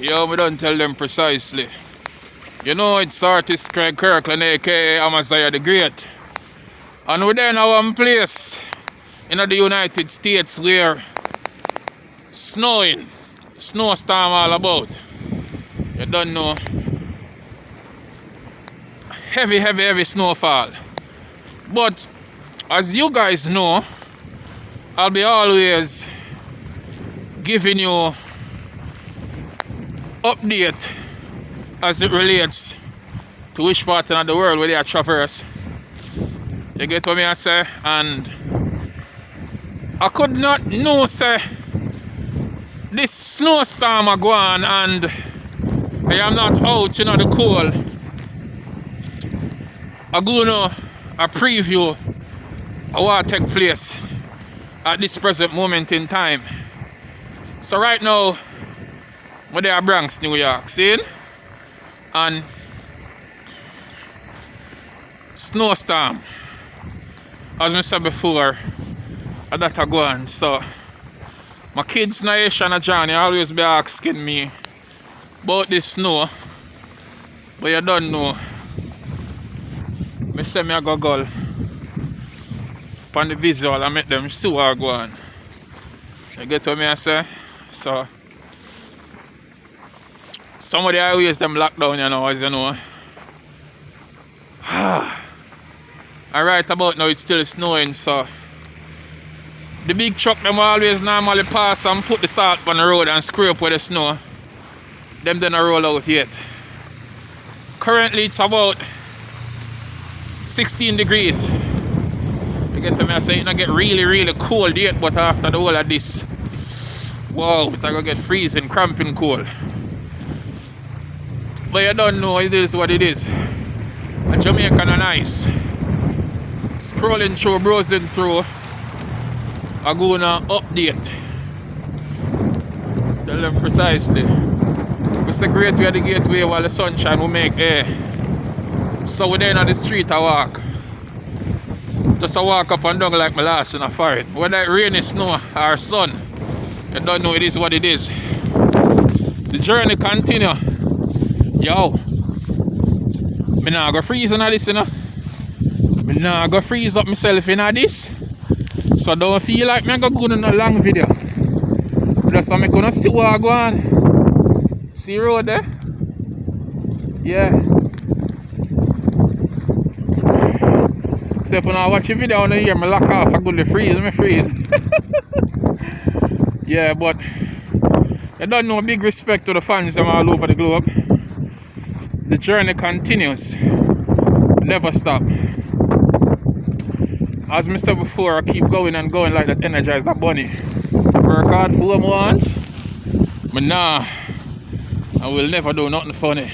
Yo, we don't tell them precisely. You know, it's artist Craig Kirkland, aka Amaziyah the Great. And we're there in one place in the United States where snowing, snowstorm all about. You don't know. Heavy snowfall. But as you guys know, I'll be always giving you update as it relates to which part of the world where they are traverse. You get what I say? And I could not know, say, this snowstorm are going and I am not out, the cold. I'm gonna a preview of what take place at this present moment in time. So right now, we're there at Bronx, New York, see? And snowstorm. As I said before, that are going. So my kids, Naisha and Johnny, always be asking me about this snow. But you don't know. I say I go on the visual and make them see what I go on. You get what I say? So somebody always them lockdown, as you know. And right about now it's still snowing, so the big truck them always normally pass and put the salt on the road and scrape with the snow. Them don't roll out yet. Currently it's about 16 degrees. You get to me, I say it not get really cold yet, but after the whole of this, wow, it's gonna get freezing, cramping cold. But you don't know, it is what it is. A Jamaican and ice. Scrolling through, browsing through, I'm gonna update. Tell them precisely. It's a great way to the gateway while the sunshine will make air. So we're there on the street I walk. Just I walk up and down like my last in a forest. Whether it rain, snow or sun, you don't know, it is what it is. The journey continue. Yo, me nah go freeze in this, Me nah go freeze up myself in this. So don't feel like me go good in a long video. Just so me gonna see what I go on. See road there? Yeah. So if I watch a video and I hear me lock off, I go to freeze, me freeze. Yeah, but I don't know, big respect to the fans them all over the globe. The journey continues. Never stop. As I said before, I keep going and going like that energize that bunny. Work hard for what I want. But nah, I will never do nothing funny.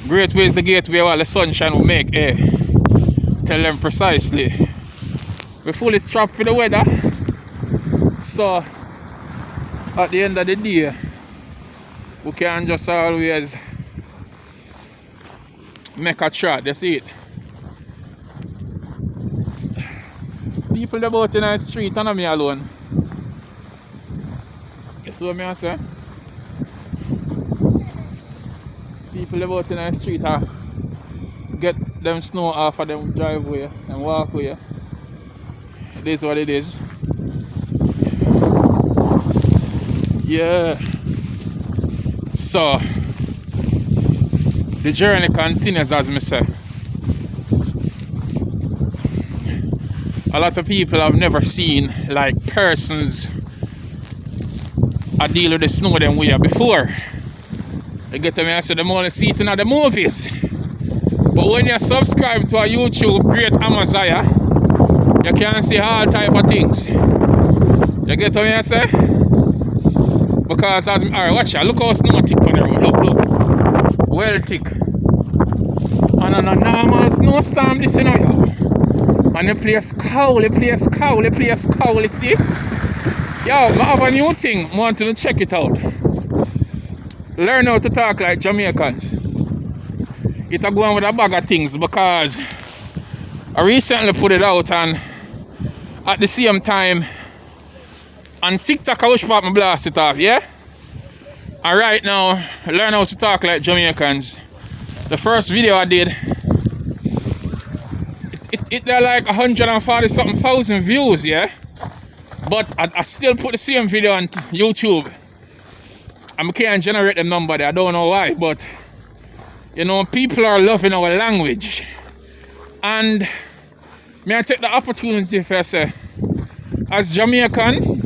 Great ways to get where all the sunshine will make air. Tell them precisely. We're fully strapped for the weather. So at the end of the day, we can just always make a trot, you see it. People about in the street and me alone. You see what I say? People about in the street get them snow off of them driveway and walkway. It is what it is. Yeah. So the journey continues, as me say. A lot of people have never seen like persons deal with the snow them way before. You get to me, I say them only see it in the movies. But when you subscribe to our YouTube, Great Amaziyah, you can see all type of things. You get what I say? Because as alright, watch out, look how snow thick on the road. Look. Well thick. And on a normal snowstorm this, And the place cold, you see? Yo, I have a new thing, I want you to check it out. Learn how to talk like Jamaicans. It's going with a bag of things because I recently put it out and at the same time on TikTok I wish part my blast it off, yeah? And right now, learn how to talk like Jamaicans. The first video I did, it there like 140 something thousand views, yeah? But I still put the same video on YouTube. And I can't generate the number there, I don't know why, but you know, people are loving our language. And may I take the opportunity for say, as Jamaican,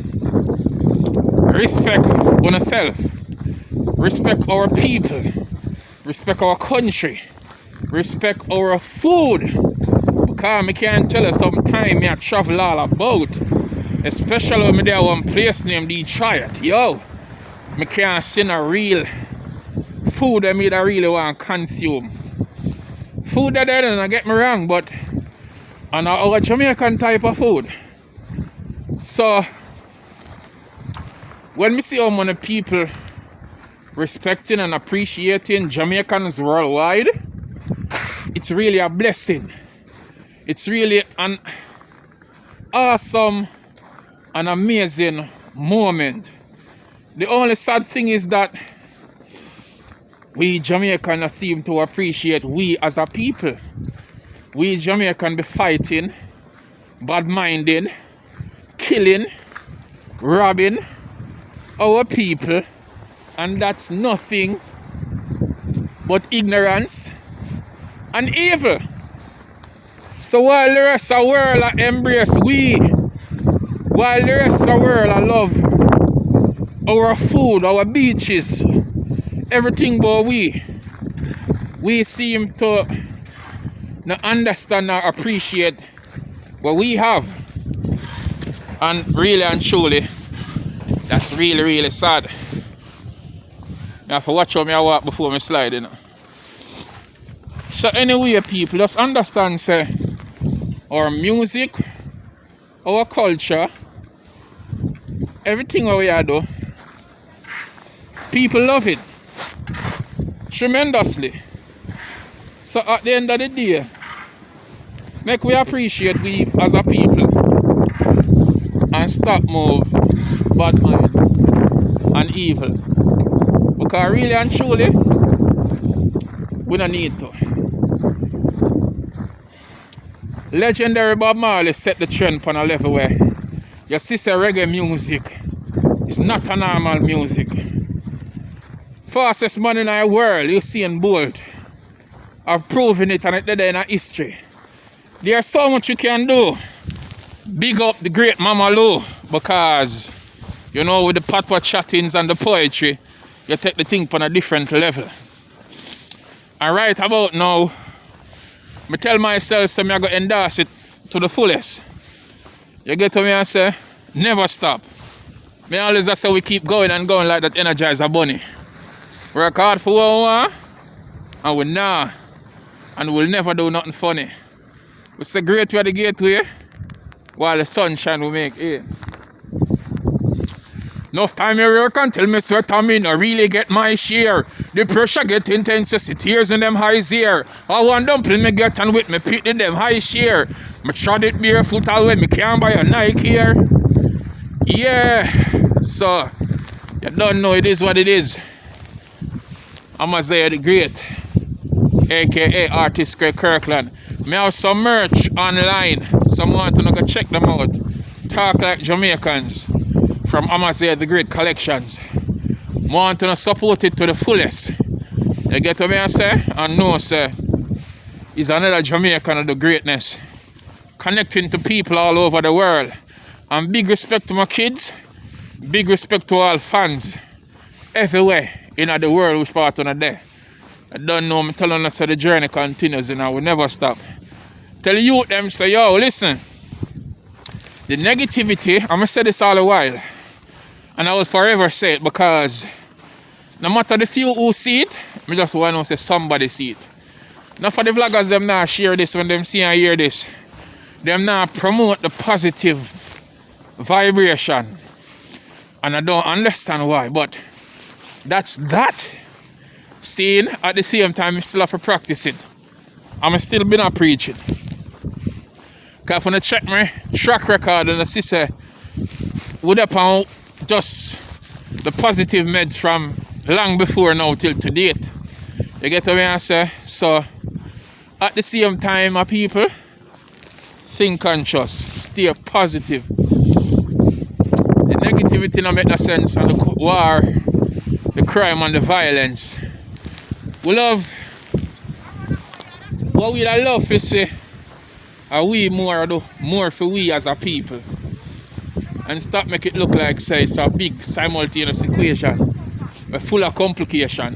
respect oneself, respect our people, respect our country, respect our food. Because I can't tell you sometimes I travel all about, especially when I there one place named Detroit. Yo, I can't see no real food that I really want to consume. Food that there, don't get me wrong, but on our Jamaican type of food. So when we see how many people respecting and appreciating Jamaicans worldwide, it's really a blessing. It's really an awesome and amazing moment. The only sad thing is that we Jamaicans seem to appreciate we as a people. We Jamaicans be fighting, bad-minding, killing, robbing our people, and that's nothing but ignorance and evil. So while the rest of the world embrace we, while the rest of the world love our food, our beaches, everything but we seem to not understand or appreciate what we have. And really and truly, that's really, really sad. I have to watch how I walk before I slide, you know. So anyway, people, just understand, say, our music, our culture, everything what we are do, people love it tremendously. So at the end of the day, make we appreciate we as a people and stop move bad mind and evil. Because really and truly, we don't need to. Legendary Bob Marley set the trend on a level where your sister reggae music is not a normal music. Fastest man in the world, Usain Bolt, have proven it, and it's there in history. There's so much you can do. Big up the great Mama Lou, because you know, with the patois chattings and the poetry, you take the thing on a different level. And right about now, I tell myself so I'm going to endorse it to the fullest. You get to me and say, never stop. Me always just say we keep going and going like that Energizer Bunny. Work hard for what we want, and we nah. And we'll never do nothing funny. We say great way the gateway, while the sunshine will make it. Enough time you work until me sweat on me no really get my share. The pressure get intense, the tears in them eyes here. I want dumpling me get and with me pit in them high share. Me trod it barefoot all way, me can't buy a Nike here. Yeah, so you don't know it is what it is. Amaziyah the Great, aka Artist Craig Kirkland. Me have some merch online. Someone to go check them out. Talk like Jamaicans from Amaziyah the Great collections. Want to support it to the fullest. You get what I say? And know, say, is another Jamaican of the greatness. Connecting to people all over the world. And big respect to my kids. Big respect to all fans. Everywhere in the world which part on a day. I don't know, I'm telling us that the journey continues and I will never stop. Tell the youth them, say, yo, listen. The negativity, I'm going to say this all the while. And I will forever say it, because no matter the few who see it, I just want to say somebody see it. Now for the vloggers, them now share this when them see and hear this. Them now promote the positive vibration. And I don't understand why, but that's that. Seeing at the same time, I still have to practice it. I'm still been a preaching. Because when I check my track record and I see would upon just the positive meds from long before now till to date. You get what I say? So at the same time, my people, think conscious, stay positive. The negativity don't make no sense, and the war, the crime and the violence. We love what we love is say are we do more for we as a people. And stop make it look like say it's a big simultaneous equation. But full of complication.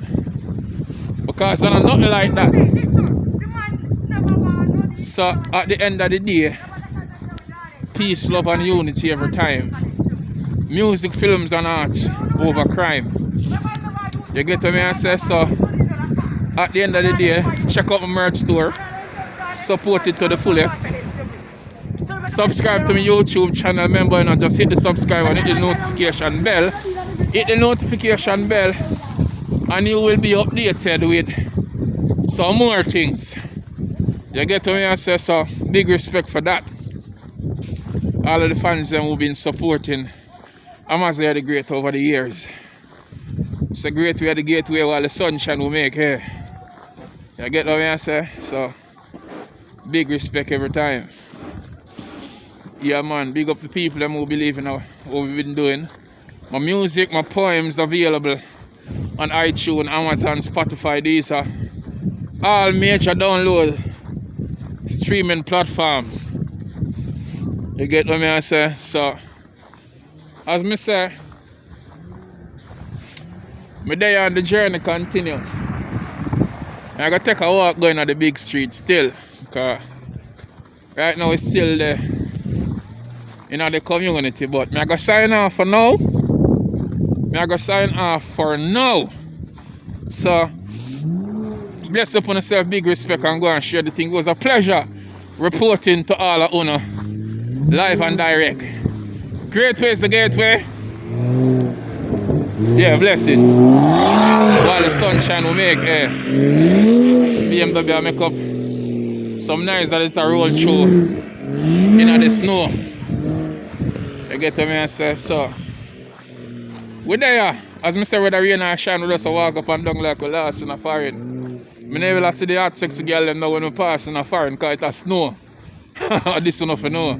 Because it's nothing like that. So at the end of the day, peace, love and unity every time. Music, films and arts over crime. You get what I say? So at the end of the day, check out my merch store. Support it to the fullest. Subscribe to my YouTube channel. Remember, you know, just hit the subscribe and hit the notification bell. Hit the notification bell and you will be updated with some more things. You get what I say? So big respect for that. All of the fans them who've been supporting Amaziyah the Great over the years. It's a great way, the gateway while the sunshine will make here. You get what I say? So big respect every time. Yeah man, big up the people them who believe in what we've been doing. My music, my poems available on iTunes, Amazon, Spotify. These are all major download streaming platforms. You get what I say? So as me say, my day on the journey continues. I gotta take a walk going on the big street still. Because right now it's still there in the community. But I gotta sign off for now. So bless upon yourself, big respect, and go and share the thing. It was a pleasure reporting to all of you live and direct. Great ways the gateway. Yeah, blessings. While the sunshine will make air. BMW will make up some nice that it roll through in the snow. You get what I say? So we there. As I say, whether rain or shine, we just walk up and down like we lost in a foreign. I never see the hot sexy girl them now when we pass in a foreign because it has snow. This enough to know.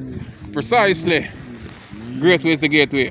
Precisely. Great ways the gateway.